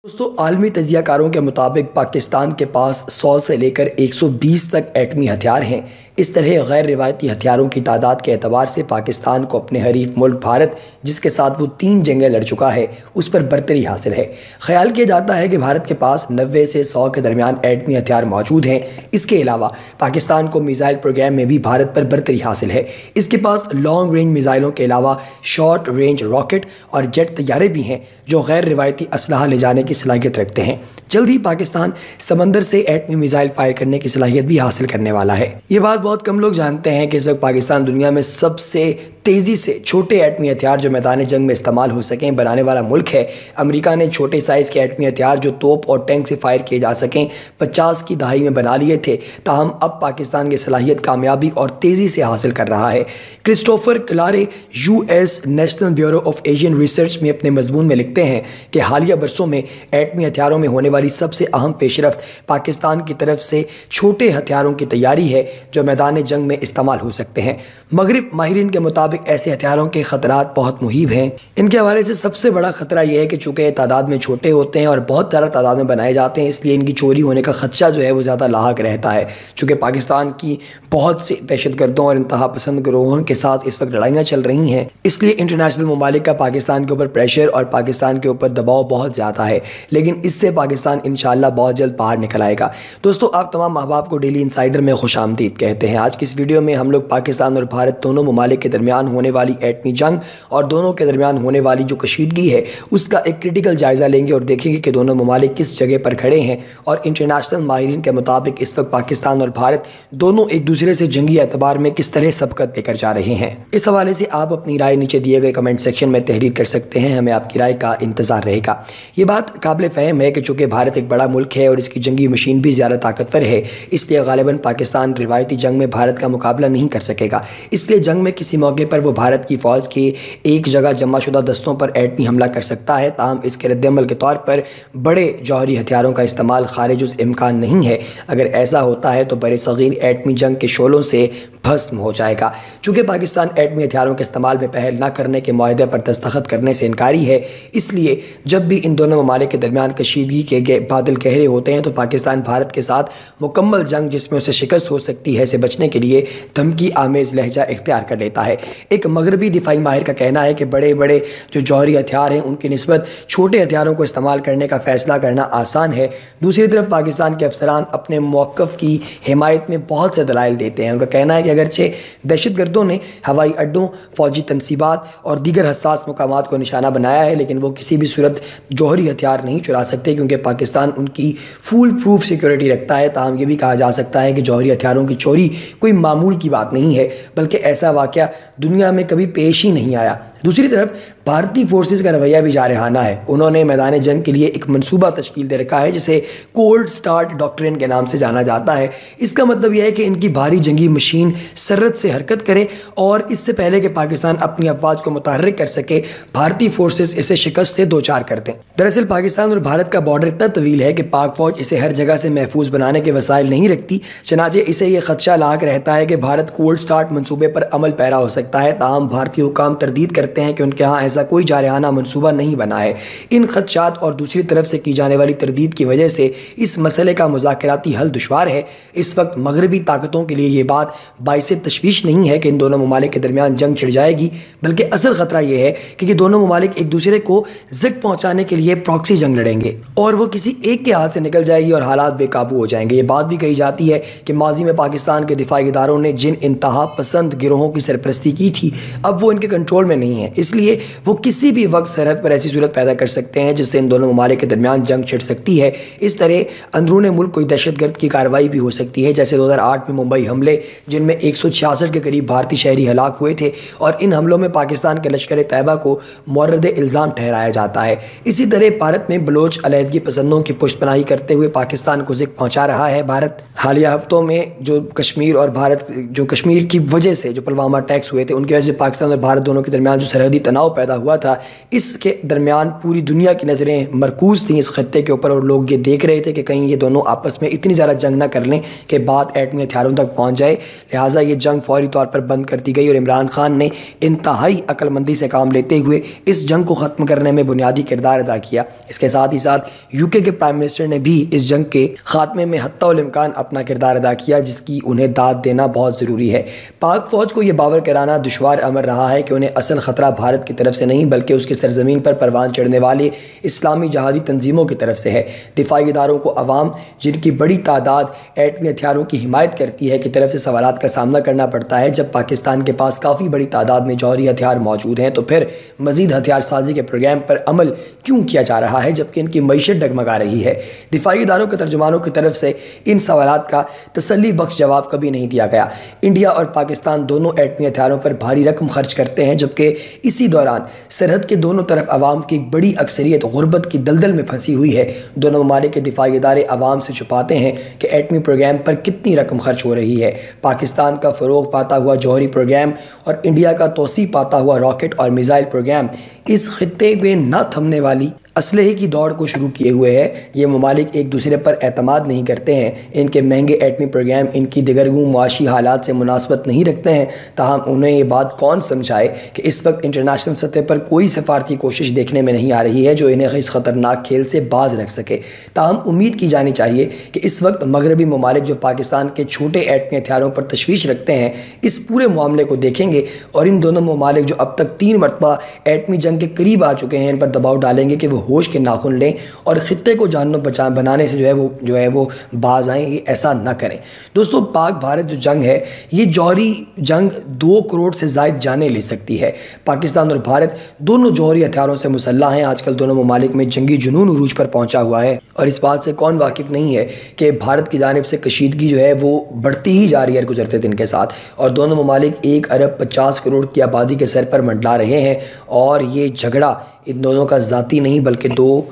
दोस्तों आलमी तजियाकारों के मुताबिक पाकिस्तान के पास 100 से लेकर 120 तक एटमी हथियार हैं। इस तरह गैर रिवायती हथियारों की तादाद के एतबार से पाकिस्तान को अपने हरीफ मुल्क भारत, जिसके साथ वो 3 जंगें लड़ चुका है, उस पर बरतरी हासिल है। ख्याल किया जाता है कि भारत के पास 90 से 100 के दरमियान एटमी हथियार मौजूद हैं। इसके अलावा पाकिस्तान को मिसाइल प्रोग्राम में भी भारत पर बरतरी हासिल है। इसके पास लॉन्ग रेंज मिसाइलों के अलावा शॉर्ट रेंज रॉकेट और जेट तैयारे भी हैं जो गैर रिवायती असलहा ले जाने की सलाहियत रखते हैं। जल्द ही पाकिस्तान समंदर से एटमी मिसाइल फायर करने की सलाहियत भी हासिल करने वाला है। ये बात बहुत कम लोग जानते हैं कि इस वक्त पाकिस्तान दुनिया में सबसे तेज़ी से छोटे एटमी हथियार जो मैदान जंग में इस्तेमाल हो सकें बनाने वाला मुल्क है। अमेरिका ने छोटे साइज़ के एटमी हथियार जो तोप और टैंक से फायर किए जा सकें 50 की दहाई में बना लिए थे, ताहम अब पाकिस्तान की सलाहियत कामयाबी और तेज़ी से हासिल कर रहा है। Christopher Clare US national bureau of Asian research में अपने मजमून में लिखते हैं कि हालिया बरसों में एटमी हथियारों में होने वाली सबसे अहम पेशरफ्त पाकिस्तान की तरफ से छोटे हथियारों की तैयारी है जो मैदान जंग में इस्तेमाल हो सकते हैं। मगरिब माहिरीन के मुताबिक ऐसे हथियारों के ख़तरात बहुत मुहीब हैं। इनके हवाले से सबसे बड़ा ख़तरा यह है कि चूँकि तादाद में छोटे होते हैं और बहुत ज़्यादा तादाद में बनाए जाते हैं, इसलिए इनकी चोरी होने का ख़दशा जो है वो ज़्यादा लाहक रहता है। चूँकि पाकिस्तान की बहुत से दहशतगर्दों और इंतहा पसंद गिरोहों के साथ इस वक्त लड़ाइयाँ चल रही हैं, इसलिए इंटरनेशनल ममालिक का पाकिस्तान के ऊपर प्रेशर और पाकिस्तान के ऊपर दबाव बहुत ज़्यादा है। लेकिन इससे पाकिस्तान इंशाअल्लाह बहुत जल्द बाहर निकल आएगा। दोस्तों, आप तमाम अहबाब को डेली इंसाइडर में खुशामदीद कहते हैं। आज की इस वीडियो में हम लोग पाकिस्तान और भारत दोनों ममालिक के दरमियान होने वाली एटमी जंग और दोनों के दरमियान होने वाली जो कशीदगी है उसका एक क्रिटिकल जायज़ा लेंगे और देखेंगे कि दोनों ममालिक किस जगह पर खड़े हैं। और इंटरनेशनल माहिरीन के मुताबिक इस वक्त पाकिस्तान और भारत दोनों एक दूसरे से जंगी एतबार में किस तरह सबकत लेकर जा रहे हैं। इस हवाले से आप अपनी राय नीचे दिए गए कमेंट सेक्शन में तहरीर कर सकते हैं। हमें आपकी राय का इंतज़ार रहेगा। ये बात काबिल फ़हम है कि चूँकि भारत एक बड़ा मुल्क है और इसकी जंगी मशीन भी ज़्यादा ताकतवर है, इसलिए गालिबन पाकिस्तान रिवायती जंग में भारत का मुकाबला नहीं कर सकेगा। इसलिए जंग में किसी मौके पर वो भारत की फ़ौज के एक जगह जमाशुदा दस्तों पर एटमी हमला कर सकता है। ताहम इसके रद्दअमल के तौर पर बड़े जौहरी हथियारों का इस्तेमाल खारिज उस इम्कान नहीं है। अगर ऐसा होता है तो बरसग़ीर एटमी जंग के शोलों से भस्म हो जाएगा। चूँकि पाकिस्तान एटमी हथियारों के इस्तेमाल में पहल न करने के मुआहदे पर दस्तखत करने से इनकारी है, इसलिए जब भी इन दोनों ममालिक के दरमियान कशीदगी के बादल गहरे होते हैं तो पाकिस्तान भारत के साथ मुकम्मल जंग जिसमें उसे शिकस्त हो सकती है से बचने के लिए धमकी आमेज़ लहजा इख्तियार कर लेता है। एक मगरबी दिफाई माहिर का कहना है कि बड़े बड़े जो जौहरी हथियार हैं उनकी निस्बत छोटे हथियारों को इस्तेमाल करने का फ़ैसला करना आसान है। दूसरी तरफ पाकिस्तान के अफसरान अपने मौक़िफ़ की हिमायत में बहुत से दलाइल देते हैं। उनका कहना है कि अगरचे दहशतगर्दों ने हवाई अड्डों, फ़ौजी तनसीबात और दीगर हसास मकामात को निशाना बनाया है, लेकिन वो किसी भी सूरत जौहरी हथियार नहीं चुरा सकते क्योंकि पाकिस्तान उनकी फुल प्रूफ सिक्योरिटी रखता है। ताहम ये भी कहा जा सकता है कि जौहरी हथियारों की चोरी कोई मामूल की बात नहीं है, बल्कि ऐसा वाक़या दुनिया में कभी पेश ही नहीं आया। दूसरी तरफ भारतीय फोर्सेस का रवैया भी जारहाना है। उन्होंने मैदान जंग के लिए एक मंसूबा तश्कील दे रखा है जिसे कोल्ड स्टार्ट डॉक्ट्रिन के नाम से जाना जाता है। इसका मतलब यह है कि इनकी भारी जंगी मशीन सरत से हरकत करे और इससे पहले कि पाकिस्तान अपनी अफवाज को मुतहर्रिक कर सके, भारतीय फोर्सेस इसे शिकस्त से दो चार कर दें। दरअसल पाकिस्तान और भारत का बॉर्डर इतना तवील है कि पाक फौज इसे हर जगह से महफूज बनाने के वसाइल नहीं रखती। चनाचे इसे यह खदशा लाक रहता है कि भारत कोल्ड स्टार्ट मनसूबे पर अमल पैरा हो सकता है। ताहम भारतीय हुकाम तरदीद करते हैं कि उनके यहाँ ऐसा कोई जारहाना मनसूबा नहीं बना है। इन खदशात और दूसरी तरफ से की जाने वाली तरदीद की वजह से इस मसले का मुज़ाकराती हल दुश्वार है। इस वक्त मगरबी ताकतों के लिए ये बात बाइसे तशवीश नहीं है कि इन दोनों ममालिक के दरमियान जंग छिड़ जाएगी, बल्कि असल ख़तरा यह है कि दोनों ममालिक एक दूसरे को ज़िक पहुँचाने के लिए प्रॉक्सी जंग लड़ेंगे और वो किसी एक के हाथ से निकल जाएगी और हालात बेकाबू हो जाएंगे। ये बात भी कही जाती है कि माजी में पाकिस्तान के दिफाई इदारों ने जिन इंतहा पसंद गिरोहों की सरपरस्ती की थी अब वो इनके कंट्रोल में नहीं है, इसलिए वो किसी भी वक्त सरहद पर ऐसी सूरत पैदा कर सकते हैं जिससे इन दोनों ममालिक के दरमियान जंग छिड़ सकती है। इस तरह अंदरूनी मुल्क कोई दहशतगर्द की कार्रवाई भी हो सकती है, जैसे 2008 में मुंबई हमले जिनमें 166 के करीब भारतीय शहरी हलाक हुए थे और इन हमलों में पाकिस्तान के लश्कर तैयबा को मुअर्रद इल्ज़ाम ठहराया जाता है। इसी तरह भारत में बलोच अलहदगी पसंदों की पुष्टपनाही करते हुए पाकिस्तान को ज़िक पहुँचा रहा है। भारत हालिया हफ्तों में जो कश्मीर और भारत जो कश्मीर की वजह से जो पुलवामा अटैक्स हुए थे उनकी वजह से पाकिस्तान और भारत दोनों के दरमियान जो जो सरहदी तनाव पैदा हुआ था, इसके दरमियान पूरी दुनिया की नज़रें मरकूज़ थी इस खत्ते के ऊपर, और लोग ये देख रहे थे कि कहीं ये दोनों आपस में इतनी ज़्यादा जंग ना कर लें कि बात एटमी हथियारों तक पहुँच जाए। लिहाजा ये जंग फौरी तौर पर बंद कर दी गई और इमरान खान ने इंतहाई अक्लमंदी से काम लेते हुए इस जंग को ख़त्म करने में बुनियादी किरदार अदा किया। इसके साथ ही साथ यूके के प्राइम मिनिस्टर ने भी इस जंग के खात्मे में हत्ता इम्कान अपना किरदार अदा किया, जिसकी उन्हें दाद देना बहुत ज़रूरी है। पाक फ़ौज को यह बावर कराना दुश्वार अमर रहा है कि उन्हें असल ख़तरा भारत की तरफ से नहीं बल्कि उसकी सरजमीन पर परवान चढ़ने वाले इस्लामी जहादी तंजीमों की तरफ से है। दिफाई इदारों को अवाम, जिनकी बड़ी तादाद एटमी हथियारों की हिमायत करती है, की तरफ से सवालात का सामना करना पड़ता है। जब पाकिस्तान के पास काफ़ी बड़ी तादाद में जौहरी हथियार मौजूद हैं तो फिर मज़ीद हथियार साजी के प्रोग्राम पर अमल क्यों किया जा रहा है जबकि इनकी मईशत डगमगा रही है। दिफाई इदारों के तर्जुमानों की तरफ से इन सवालात का तसल्ली बख्श जवाब कभी नहीं दिया गया। इंडिया और पाकिस्तान दोनों एटमी हथियारों पर भारी रकम खर्च करते हैं, जबकि इसी दौरान सरहद के दोनों तरफ अवाम की एक बड़ी अक्सरियत गुर्बत की दलदल में फंसी हुई है। दोनों ममालिक के दिफाई इदारे अवाम से छुपाते हैं कि एटमी प्रोग्राम पर कितनी रकम खर्च हो रही है। पाकिस्तान का फ़रोग़ पाता हुआ जौहरी प्रोग्राम और इंडिया का तोसी पाता हुआ रॉकेट और मिसाइल प्रोग्राम इस खित्ते में न थमने वाली असलहे की दौड़ को शुरू किए हुए है। ये ममालिक एक दूसरे पर एतमाद नहीं करते हैं। इनके महंगे एटमी प्रोग्राम इनकी दिगरगू मुआशी हालात से मुनासबत नहीं रखते हैं। ताहम उन्हें ये बात कौन समझाए कि इस वक्त इंटरनेशनल सतह पर कोई सफारती कोशिश देखने में नहीं आ रही है जो इन्हें इस ख़तरनाक खेल से बाज रख सके। ताहम उम्मीद की जानी चाहिए कि इस वक्त मगरबी ममालिक जो पाकिस्तान के छोटे एटमी हथियारों पर तशवीश रखते हैं, इस पूरे मामले को देखेंगे और इन दोनों ममालिक जो अब तक 3 मरतबा एटमी जंग के करीब आ चुके हैं, इन पर दबाव डालेंगे कि वो होश के नाखुन लें और ख़ित्ते को जाननो बनाने से जो है वो बाज आएँ। ये ऐसा ना करें। दोस्तों, पाक भारत जो जंग है, ये जौहरी जंग 2 करोड़ से ज़ायद जाने ले सकती है। पाकिस्तान और भारत दोनों जौहरी हथियारों से मुसल्लह हैं। आजकल दोनों ममालिक में जंगी जुनून उरूज पर पहुँचा हुआ है और इस बात से कौन वाकिफ़ नहीं है कि भारत की जानिब से कशीदगी जो है वो बढ़ती ही जा रही है गुज़रते दिन के साथ, और दोनों ममालिक 1 अरब 50 करोड़ की आबादी के सर पर मंडला रहे हैं। और ये झगड़ा इन दोनों का ज़ाती नहीं बल्कि 2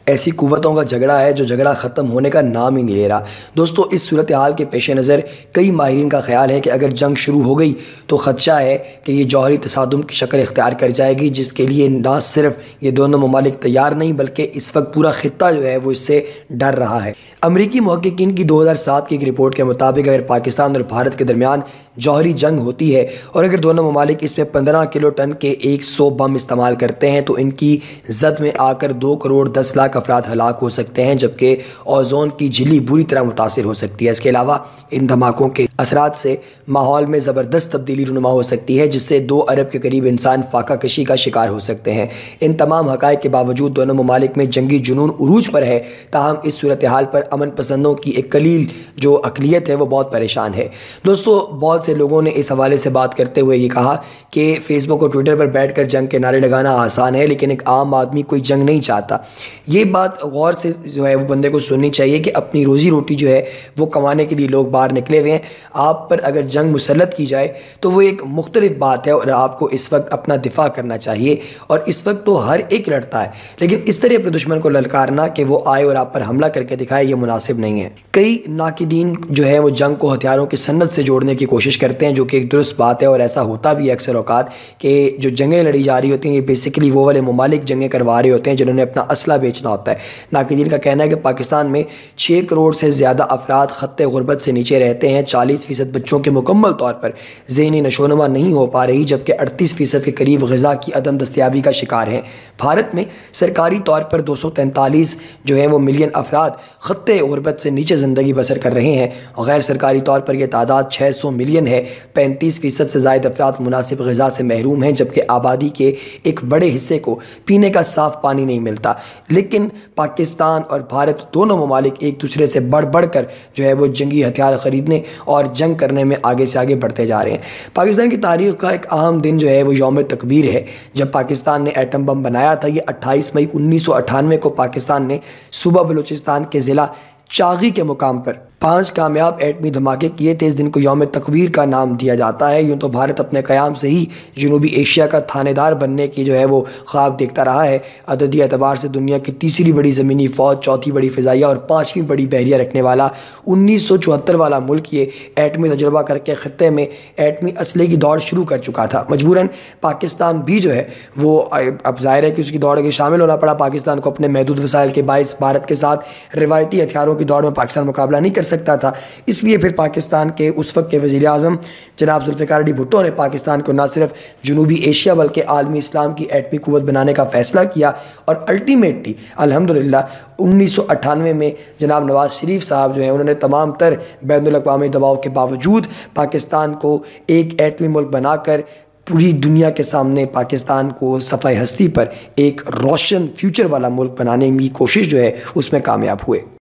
ऐसी कुव्वतों का झगड़ा है जो झगड़ा ख़त्म होने का नाम ही नहीं ले रहा। दोस्तों, इस सूरत हाल के पेश नज़र कई माहिरीन का ख्याल है कि अगर जंग शुरू हो गई तो ख़दशा है कि ये जौहरी तसादुम की शक्ल इख्तियार कर जाएगी, जिसके लिए ना सिर्फ ये दोनों ममालिक तैयार नहीं बल्कि इस वक्त पूरा खित्ता जो है वो इससे डर रहा है। अमरीकी मुहक्किकीन की 2007 की एक रिपोर्ट के मुताबिक अगर पाकिस्तान और भारत के दरमियान जौहरी जंग होती है और अगर दोनों ममालिक इसमें 15 किलो टन के 100 बम इस्तेमाल करते हैं तो इनकी जद में आकर 2 करोड़ 10 लाख अफराद हलाक हो सकते हैं, जबकि ओज़ोन की झिल्ली बुरी तरह मुतासिर हो सकती है। इसके अलावा इन धमाकों के असरात से माहौल में ज़बरदस्त तब्दीली रुनुमा हो सकती है, जिससे 2 अरब के करीब इंसान फाका कशी का शिकार हो सकते हैं। इन तमाम हक़ाइक़ के बावजूद दोनों ममालिक में जंगी जुनून उरूज पर है। ताहम इस सूरत हाल पर अमन पसंदों की एक कलील जो अक़लियत है वो बहुत परेशान है। दोस्तों, बहुत से लोगों ने इस हवाले से बात करते हुए ये कहा कि फ़ेसबुक और ट्विटर पर बैठ कर जंग के नारे लगाना आसान है, लेकिन एक आम आदमी कोई जंग नहीं चाहता। ये बात गौर से जो है वो बंदे को सुननी चाहिए कि अपनी रोज़ी रोटी जो है वो कमाने के लिए लोग बाहर निकले हुए हैं। आप पर अगर जंग मुसल्लत की जाए तो वो एक मुख्तलिफ बात है और आपको इस वक्त अपना दिफा करना चाहिए। और इस वक्त तो हर एक लड़ता है, लेकिन इस तरह अपने दुश्मन को ललकारना कि वो आए और आप पर हमला करके दिखाए, ये मुनासिब नहीं है। कई नाकिदीन जो है वो जंग को हथियारों की सन्नत से जोड़ने की कोशिश करते हैं, जो कि एक दुरुस्त बात है और ऐसा होता भी है अक्सर औकात कि जो जंगें लड़ी जा रही होती हैं ये बेसिकली वो वाले ममालिक जंगें करवा रहे होते हैं जिन्होंने अपना असला बेचना होता है। नाकिदीन का कहना है कि पाकिस्तान में 6 करोड़ से ज़्यादा अफराद ख़त्ते गुर्बत से नीचे रहते हैं। 40% बच्चों के मुकम्मल तौर पर ज़हनी नशोनुमा नहीं हो पा रही, जबकि 38% के करीब ग़िज़ा की अदम दस्तयाबी का शिकार हैं। भारत में सरकारी तौर पर 243 जो है वो मिलियन अफराद ख़त्ते गुर्बत से नीचे ज़िंदगी बसर कर रहे हैं और गैर सरकारी तौर पर यह तादाद 600 मिलियन है। 35% से ज़ायद अफराद मुनासिब ग़िज़ा से महरूम हैं, जबकि आबादी के एक बड़े हिस्से को पीने का साफ़ पानी नहीं मिलता। लेकिन पाकिस्तान और भारत दोनों ममालिक एक दूसरे से बढ़ बढ़ कर जो है वो जंगी हथियार ख़रीदने और जंग करने में आगे से आगे बढ़ते जा रहे हैं। पाकिस्तान की तारीख़ का एक अहम दिन जो है वो यौम तकबीर है। जब पाकिस्तान ने एटम बम बनाया था, ये 28 मई 1998 को पाकिस्तान ने सूबा बलूचिस्तान के ज़िला चागी के मुकाम पर 5 कामयाब एटमी धमाके किए थे। इस दिन को यौम तकवीर का नाम दिया जाता है। यूँ तो भारत अपने क़याम से ही जनूबी एशिया का थानेदार बनने की जो है वो ख्वाब देखता रहा है। अददी एतबार से दुनिया की तीसरी बड़ी ज़मीनी फ़ौज, चौथी बड़ी फ़िज़ाइया और 5वीं बड़ी बहरिया रखने वाला 1974 वाला मुल्क ये एटमी तजुर्बा करके ख़त्े में एटमी असले की दौड़ शुरू कर चुका था। मजबूरन पाकिस्तान भी जो है वो अब ज़ाहिर है कि उसकी दौड़ के शामिल होना पड़ा। पाकिस्तान को अपने महदूद वसाइल के बाइस भारत के साथ रिवायती हथियारों की दौड़ में पाकिस्तान मुकाबला नहीं कर सकता था। इसलिए फिर पाकिस्तान के उस वक्त के वज़ीर आज़म जनाब जुल्फ़िकार अली भुट्टो ने पाकिस्तान को न सिर्फ जनूबी एशिया बल्कि आलमी इस्लाम की एटमी क़ुव्वत बनाने का फ़ैसला किया और अल्टीमेटली अल्हम्दुलिल्लाह 1998 में जनाब नवाज़ शरीफ साहब जो हैं उन्होंने तमाम तर बैनुल-अक़वामी दबाव के बावजूद पाकिस्तान को एक एटमी मुल्क बनाकर पूरी दुनिया के सामने पाकिस्तान को सफ़ाए हस्ती पर एक रोशन फ्यूचर वाला मुल्क बनाने की कोशिश जो है उसमें कामयाब हुए।